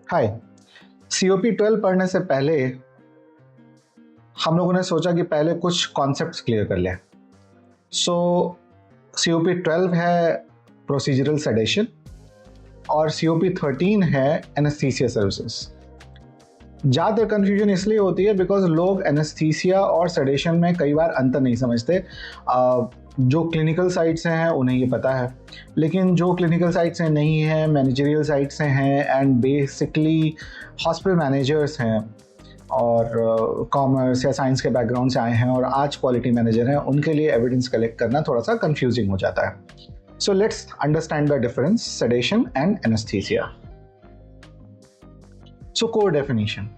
हाय। COP 12 पढ़ने से पहले हम लोगों ने सोचा कि पहले कुछ कॉन्सेप्ट्स क्लियर कर लें। सो COP 12 है प्रोसीजरल सेडेशन और COP 13 है एनेस्थीसिया सर्विसेज। ज़्यादातर कन्फ्यूजन इसलिए होती है बिकॉज लोग एनेस्थीसिया और सेडेशन में कई बार अंतर नहीं समझते। जो क्लिनिकल साइड से हैं उन्हें ये पता है, लेकिन जो क्लिनिकल साइड से नहीं है, मैनेजरियल साइड से हैं एंड बेसिकली हॉस्पिटल मैनेजर्स हैं और कॉमर्स या साइंस के बैकग्राउंड से आए हैं और आज क्वालिटी मैनेजर हैं, उनके लिए एविडेंस कलेक्ट करना थोड़ा सा कंफ्यूजिंग हो जाता है। So let's understand the difference sedation and anaesthesia. So core definition,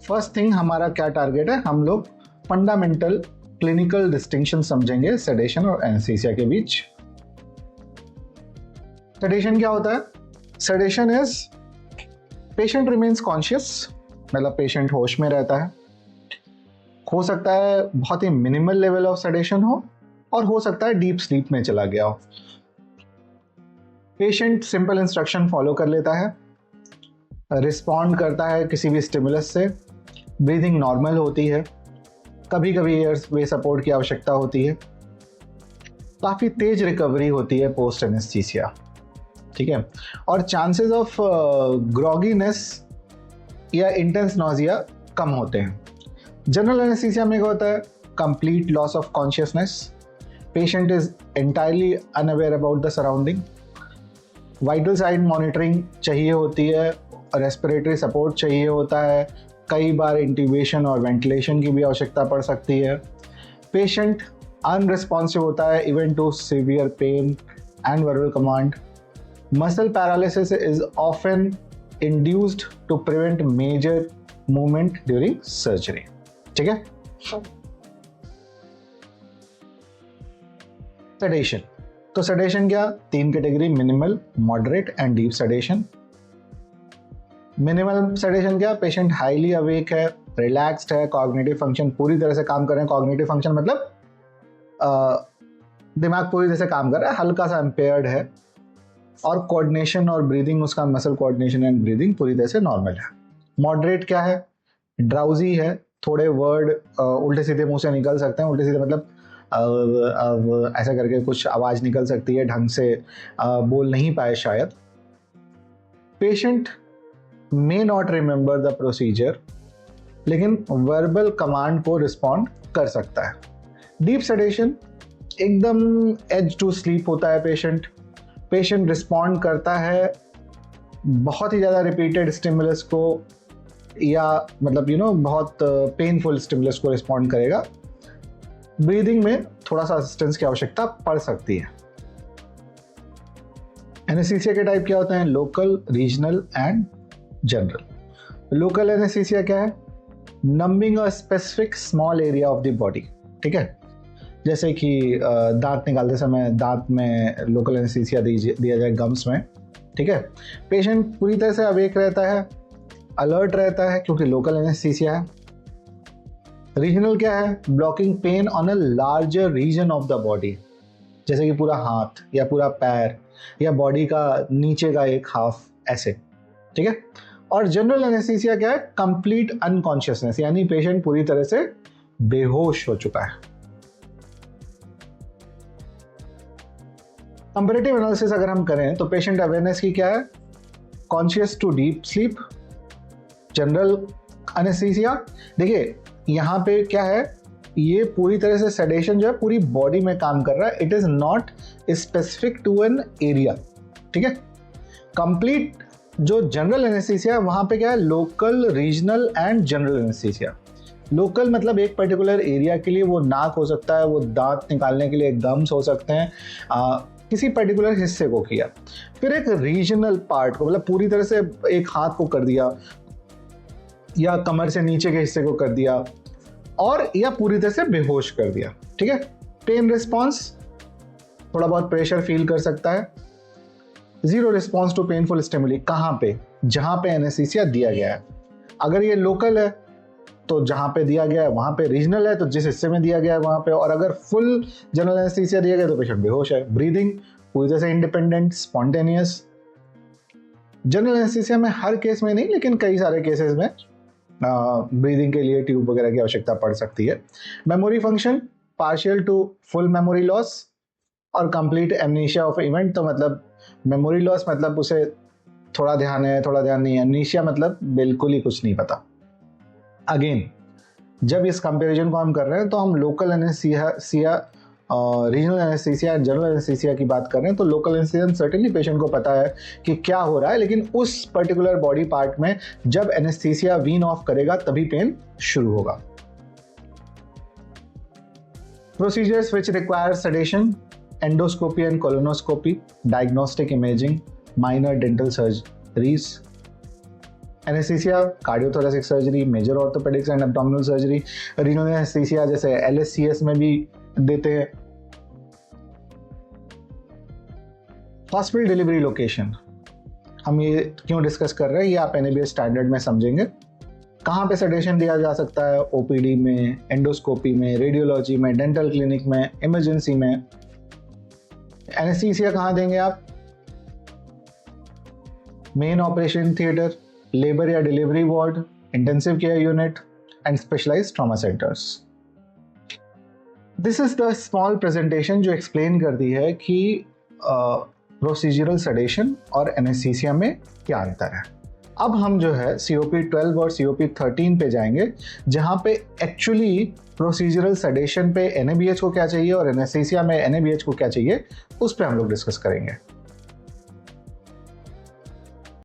first thing हमारा क्या टारगेट है, हम लोग फंडामेंटल क्लिनिकल डिस्टिंक्शन समझेंगे सेडेशन और एनेस्थीसिया के बीच। सेडेशन क्या होता है? Sedation is patient remains conscious, मतलब पेशेंट होश में रहता है। हो सकता है बहुत ही मिनिमल लेवल ऑफ सेडेशन हो और सकता है डीप स्लीप में चला गया हो। पेशेंट सिंपल इंस्ट्रक्शन फॉलो कर लेता है, रिस्पॉन्ड करता है किसी भी स्टिमुलस से, ब्रीदिंग नॉर्मल होती है, कभी कभी एयरवे सपोर्ट की आवश्यकता होती है, काफ़ी तेज रिकवरी होती है पोस्ट एनेस्थीसिया, ठीक है, और चांसेस ऑफ ग्रॉगीनेस या इंटेंस नॉजिया कम होते हैं। जनरल एनेस्थीसिया में क्या होता है? Complete loss of consciousness, patient is entirely unaware about the surrounding, vital sign monitoring चाहिए होती है, रेस्पिरेटरी सपोर्ट चाहिए होता है, कई बार इंट्यूबेशन और वेंटिलेशन की भी आवश्यकता पड़ सकती है। पेशेंट अनरिस्पॉन्सिव होता है even to severe pain and verbal command. Muscle paralysis is often induced to prevent major movement during surgery, ठीक है। सेडेशन, तो सेडेशन क्या? 3 category, minimal, moderate and deep sedation. Minimal sedation क्या? पेशेंट हाईली अवेक है, relaxed है, cognitive function पूरी तरह से काम कर रहे हैं। कॉग्निटिव फंक्शन मतलब दिमाग पूरी तरह से काम कर रहा है, हल्का सा इम्पेयर्ड है, और कोऑर्डिनेशन और ब्रीदिंग, उसका मसल कोऑर्डिनेशन एंड ब्रीदिंग पूरी तरह से नॉर्मल है। मॉडरेट क्या है? ड्राउजी है, थोड़े वर्ड उल्टे सीधे मुंह से निकल सकते हैं। उल्टे सीधे मतलब ऐसा करके कुछ आवाज़ निकल सकती है, ढंग से बोल नहीं पाए शायद। Patient may not remember the procedure, लेकिन वर्बल कमांड को रिस्पॉन्ड कर सकता है। डीप सेडेशन एकदम एज टू स्लीप होता है पेशेंट रिस्पॉन्ड करता है बहुत ही ज़्यादा रिपीटेड स्टिमुलस को, या मतलब बहुत पेनफुल स्टिमुलस को रिस्पॉन्ड करेगा। ब्रीदिंग में थोड़ा सा असिस्टेंस की आवश्यकता पड़ सकती है। एनेस्थीसिया के टाइप क्या होते हैं? Local, regional and general. Local anaesthesia क्या है? Numbing a specific small area of the body, ठीक है। जैसे कि दांत निकालते समय दांत में लोकल एनेस्थीसिया दिया जाए गम्स में, ठीक है। पेशेंट पूरी तरह से अवेक रहता है, अलर्ट रहता है क्योंकि लोकल एनेस्थीसिया है। रीजनल क्या है? Blocking pain on a larger region of the body, जैसे कि पूरा हाथ या पूरा पैर या बॉडी का नीचे का एक हाफ, ऐसे, ठीक है। और जनरल एनेस्थीसिया क्या है? कंप्लीट अनकॉन्शियसनेस, यानी पेशेंट पूरी तरह से बेहोश हो चुका है। कंपैरेटिव एनालिसिस अगर हम करें तो पेशेंट अवेयरनेस की क्या है? Conscious to deep sleep, general anaesthesia. देखिए यहां पे क्या है, ये पूरी तरह से सेडेशन जो है पूरी बॉडी में काम कर रहा है, it is not specific to an area, ठीक है। कंप्लीट जो जनरल एनेस्थीसिया है वहां पे क्या है? Local, regional and general anaesthesia. Local मतलब एक पर्टिकुलर एरिया के लिए, वो नाक हो सकता है, वो दांत निकालने के लिए गम्स हो सकते हैं, किसी पर्टिकुलर हिस्से को किया। फिर एक रीजनल पार्ट को, मतलब पूरी तरह से एक हाथ को कर दिया या कमर से नीचे के हिस्से को कर दिया, और या पूरी तरह से बेहोश कर दिया, ठीक है। पेन रिस्पॉन्स, थोड़ा बहुत प्रेशर फील कर सकता है। Zero response to painful stimuli, कहाँ पे? जहां पे एनेस्थीसिया दिया गया है। अगर ये लोकल है तो जहां पे दिया गया है वहां पे, रीजनल है तो जिस हिस्से में दिया गया है वहां पे, और अगर फुल जनरल एनेस्थीसिया दिया गया तो पेशेंट बेहोश है। ब्रीदिंग पूरी तरह से इंडिपेंडेंट, स्पॉन्टेनियस। जनरल एनेस्थीसिया में हर केस में नहीं, लेकिन कई सारे केसेस में ब्रीदिंग के लिए ट्यूब वगैरह की आवश्यकता पड़ सकती है। Memory function partial two full memory loss और कंप्लीट एमनीशिया ऑफ इवेंट। तो मतलब मेमोरी लॉस मतलब उसे थोड़ा ध्यान है, थोड़ा ध्यान नहीं है। एमनीशिया मतलब बिल्कुल ही कुछ नहीं पता। अगेन जब इस कंपैरिजन को हम कर रहे हैं तो हम local anaesthesia, regional anaesthesia, general anaesthesia की बात कर रहे हैं। तो लोकल एनेस्थीसिया सर्टेनली पेशेंट को पता है कि क्या हो रहा है, लेकिन उस पर्टिकुलर बॉडी पार्ट में जब एनेस्थीसिया वीन ऑफ करेगा तभी पेन शुरू होगा। Procedures which require sedation, endoscopy and colonoscopy, diagnostic imaging, minor dental surgeries. Anaesthesia cardiothoracic surgery, major orthopaedics and abdominal surgery. Renal anaesthesia जैसे LSCS में भी देते हैं। हॉस्पिटल डिलीवरी लोकेशन हम ये क्यों डिस्कस कर रहे हैं, ये आप NABS स्टैंडर्ड में समझेंगे। कहाँ पे सेडेशन दिया जा सकता है? OPD में, एंडोस्कोपी में, रेडियोलॉजी में, डेंटल क्लिनिक में, इमरजेंसी में। एनेस्थीसिया कहाँ देंगे आप? मेन ऑपरेशन थिएटर, लेबर या delivery ward, intensive care unit and specialised trauma centres. This is the small presentation जो एक्सप्लेन कर दी है कि प्रोसीजरल सेडेशन और एनेस्थीसिया में क्या अंतर है। अब हम जो है COP12 और COP13 पे जाएंगे, जहां पे एक्चुअली प्रोसीजरल सेडेशन पे NABH को क्या चाहिए और एनेस्थीसिया में NABH को क्या चाहिए, उस पे हम लोग डिस्कस करेंगे।